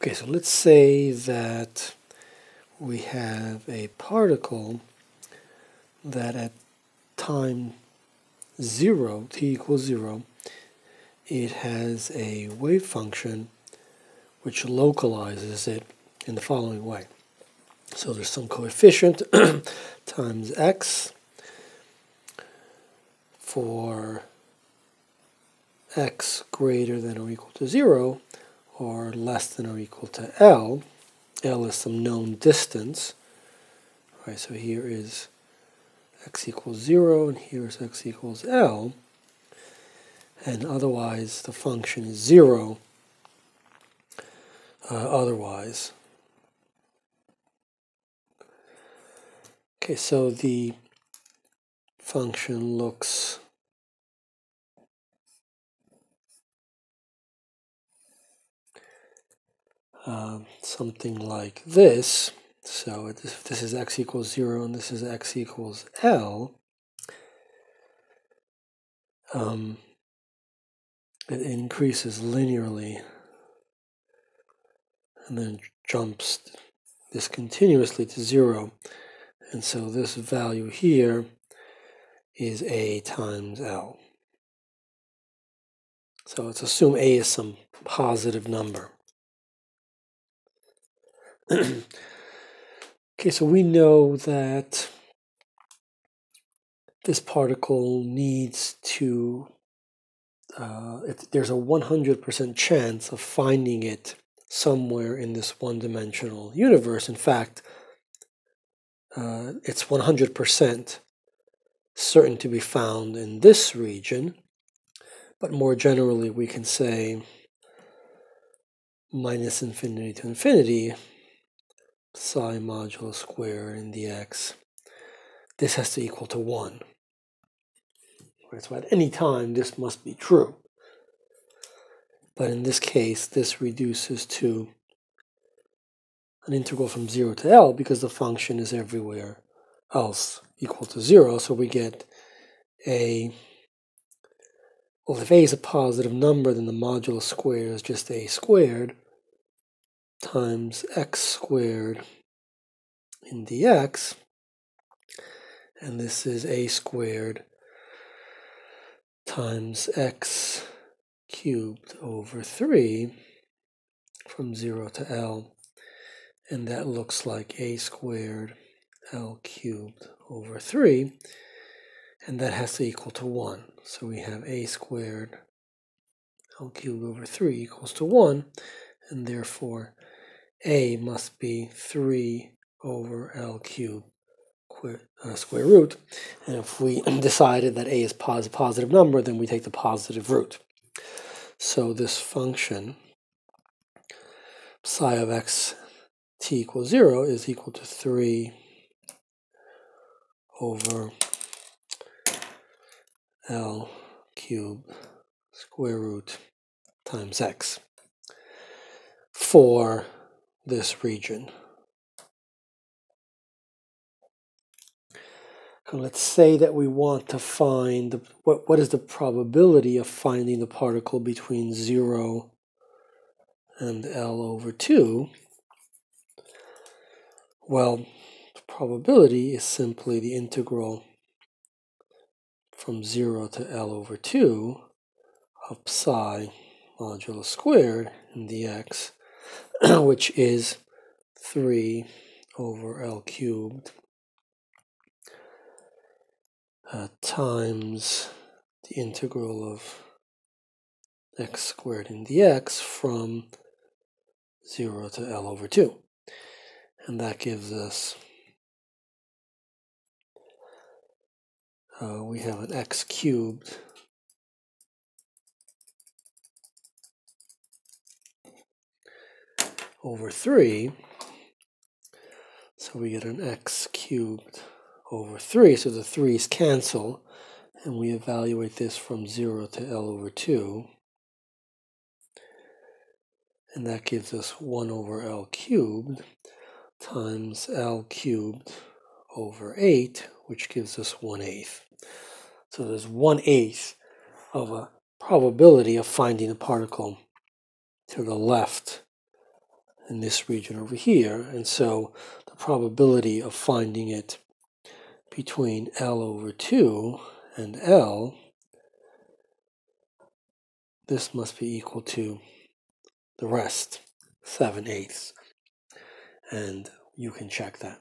Okay, so let's say that we have a particle that at time 0, t equals 0, it has a wave function which localizes it in the following way. So there's some coefficient times x for x greater than or equal to 0 or less than or equal to L. L is some known distance. Right, so here is x equals 0 and here is x equals L. And otherwise the function is 0 otherwise. Okay, so the function looks something like this. So if this is x equals 0 and this is x equals L, it increases linearly and then jumps discontinuously to 0. And so this value here is A times L. So let's assume A is some positive number. Okay, so we know that this particle needs to, there's a 100% chance of finding it somewhere in this one-dimensional universe. In fact, it's 100% certain to be found in this region, but more generally we can say minus infinity to infinity psi modulo squared in dx. This has to equal to 1. Right, so at any time this must be true. But in this case this reduces to an integral from 0 to L because the function is everywhere else equal to 0. So we get well, if A is a positive number, then the modulus squared is just A squared times x squared in dx. And this is A squared times x cubed over 3 from 0 to L. And that looks like A squared L cubed over 3. And that has to equal to 1. So we have A squared L cubed over 3 equals to 1. And therefore A must be 3 over L cubed square root. And if we decided that A is a positive number, then we take the positive root. So this function psi of x t equals 0 is equal to 3 over L cubed square root times x for this region. Let's say that we want to find what is the probability of finding the particle between 0 and L over 2. Well, the probability is simply the integral from 0 to L over 2 of psi modulo squared in dx, which is 3 over L cubed times the integral of x squared in dx from 0 to L over 2. And that gives us, we have an x cubed over 3. So we get an x cubed over 3. So the 3's cancel. And we evaluate this from 0 to L over 2. And that gives us 1 over L cubed times L cubed over 8, which gives us 1/8. So there's 1/8 of a probability of finding a particle to the left in this region over here. And so the probability of finding it between L over 2 and L, this must be equal to the rest, 7/8. And you can check that.